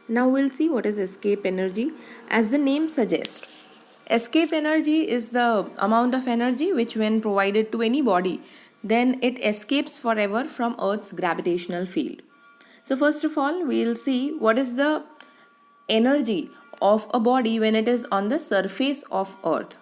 Now we'll see what is escape energy. As the name suggests, escape energy is the amount of energy which, when provided to any body, then it escapes forever from Earth's gravitational field. So first of all, we'll see what is the energy of a body when it is on the surface of Earth.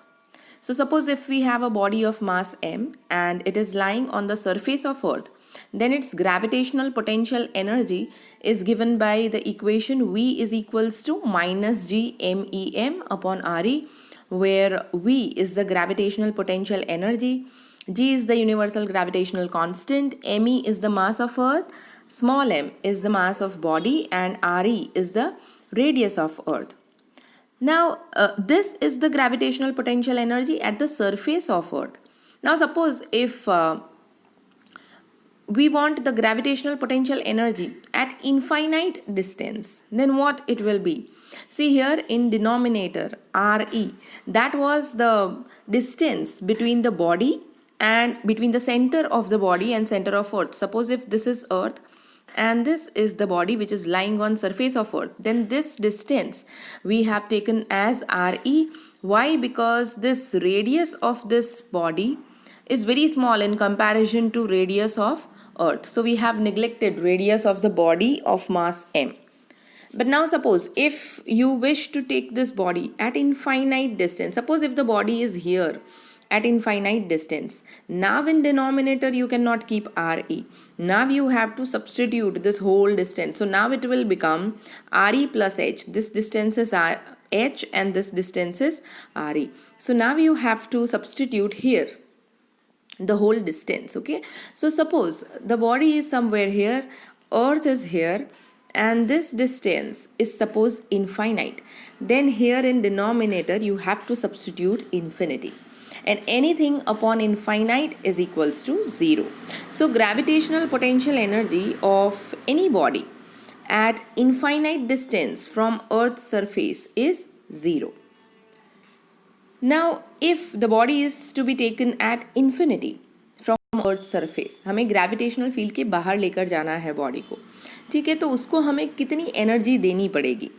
So suppose if we have a body of mass m and it is lying on the surface of Earth, then its gravitational potential energy is given by the equation V is equals to minus g MEM upon RE, where V is the gravitational potential energy, G is the universal gravitational constant, ME is the mass of Earth, small m is the mass of body, and RE is the radius of Earth. Now, this is the gravitational potential energy at the surface of Earth. Now, suppose if we want the gravitational potential energy at infinite distance, then what it will be? See here in denominator RE, that was the distance between the body and between the center of the body and center of Earth. Suppose if this is Earth and this is the body which is lying on surface of Earth, then this distance we have taken as RE. Why? Because this radius of this body is very small in comparison to radius of Earth. So we have neglected radius of the body of mass m. But now suppose if you wish to take this body at infinite distance, suppose if the body is here at infinite distance, now in denominator you cannot keep RE. Now you have to substitute this whole distance. So now it will become RE plus H. This distance is H and this distance is RE. So now you have to substitute here the whole distance. Okay, so suppose the body is somewhere here, Earth is here, and this distance is suppose infinite, then here in denominator you have to substitute infinity, and anything upon infinite is equals to 0. So gravitational potential energy of any body at infinite distance from Earth's surface is 0. Now, if the body is to be taken at infinity from Earth's surface, हमें gravitational field के बाहर लेकर जाना है body को, ठीक है, तो उसको हमें कितनी एनर्जी देनी पड़ेगी?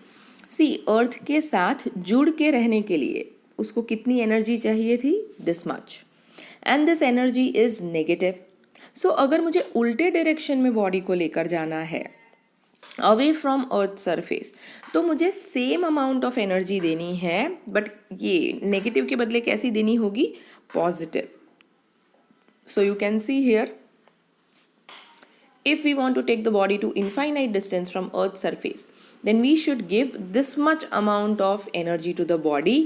सी अर्थ के साथ जुड़ के रहने के लिए उसको कितनी एनर्जी चाहिए थी? This much, and this energy is negative. So अगर मुझे उल्टे डायरेक्शन में बॉडी को लेकर जाना है अवे फ्रॉम अर्थ सरफेस, तो मुझे सेम अमाउंट ऑफ एनर्जी देनी है, बट ये नेगेटिव के बदले कैसी देनी होगी? Positive. So you can see here, if we want to take the body to infinite distance from Earth's surface, then we should give this much amount of energy to the body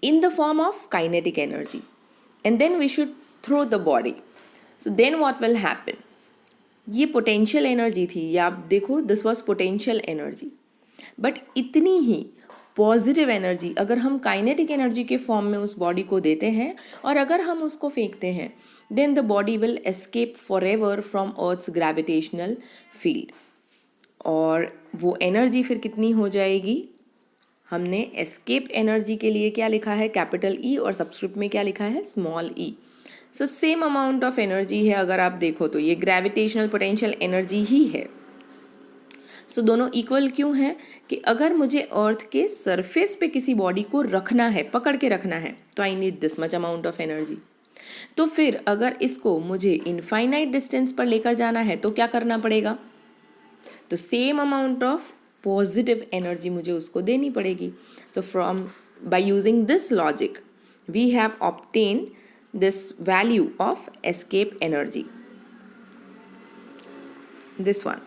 in the form of kinetic energy, and then we should throw the body. So then what will happen? ये potential energy थी, या आप देखो this was potential energy, but इतनी ही positive energy अगर हम kinetic energy के form में उस बॉडी को देते हैं और अगर हम उसको फेंकते हैं, then the body will escape forever from earth's gravitational field. और वो एनर्जी फिर कितनी हो जाएगी? हमने एस्केप एनर्जी के लिए क्या लिखा है? कैपिटल ई, और सबस्क्रिप्ट में क्या लिखा है? Small E. So same amount of energy है. अगर आप देखो तो ये ग्रेविटेशनल पोटेंशियल एनर्जी ही है. सो दोनों इक्वल क्यों है? कि अगर मुझे अर्थ के सरफेस पे किसी बॉडी को रखना है, पकड़ के रखना है, तो I need this much amount of energy. तो फिर अगर इसको मुझे इनफाइनाइट डिस्टेंस पर लेकर जाना है तो क्या करना पड़ेगा? तो same amount of positive energy मुझे उसको देनी पड़ेगी. So from by using this logic we have obtain this value of escape energy, this one.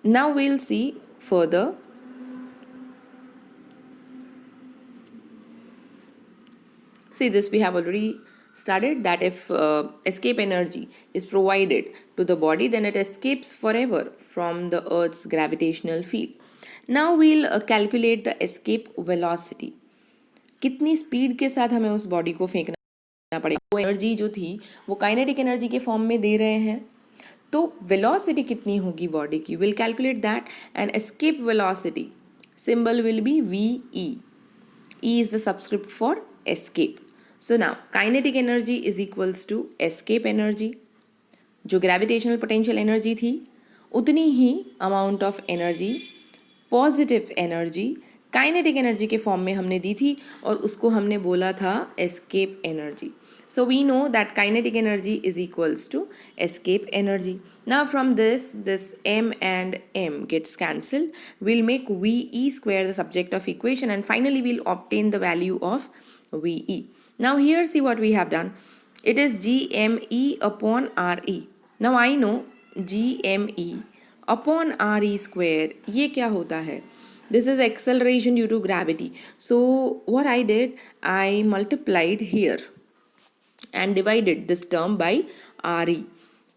Now we'll see further. See this, we have already studied that if escape energy is provided to the body, then it escapes forever from the Earth's gravitational field. Now we'll calculate the escape velocity. कितनी speed के साथ हमें उस body को फेंकना पड़ेगा? वो energy जो थी वो काइनेटिक एनर्जी के फॉर्म में दे रहे हैं, तो वेलोसिटी कितनी होगी बॉडी की? Will calculate that, and escape velocity symbol will be V E. E is the subscript for escape. So now kinetic energy is equals to escape energy. जो gravitational potential energy थी उतनी ही amount of energy, positive energy, kinetic energy के form में हमने दी थी और उसको हमने बोला था escape energy. So we know that kinetic energy is equals to escape energy. Now from this m and m gets cancelled. We'll make VE square the subject of equation and finally we'll obtain the value of VE. Now here see what we have done. It is GME upon RE. Now I know GME upon RE square ये क्या होता है? This is acceleration due to gravity. So what I did, I multiplied here and divided this term by RE.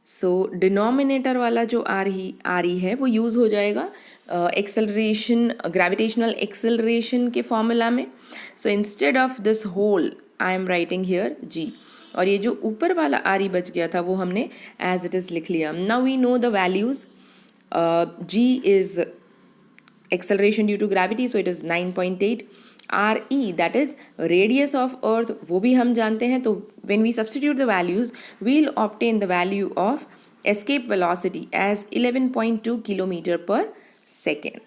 So denominator वाला जो RE है वो use हो जाएगा acceleration, gravitational acceleration के formula में. So instead of this whole I am writing here G. और ये जो ऊपर वाला RE बच गया था वो हमने as it is लिख लिया. Now we know the values. G is acceleration due to gravity, so it is 9.8. RE, that is radius of earth, वो भी हम जानते हैं. तो when we substitute the values, we'll obtain the value of escape velocity as 11.2 kilometer per second.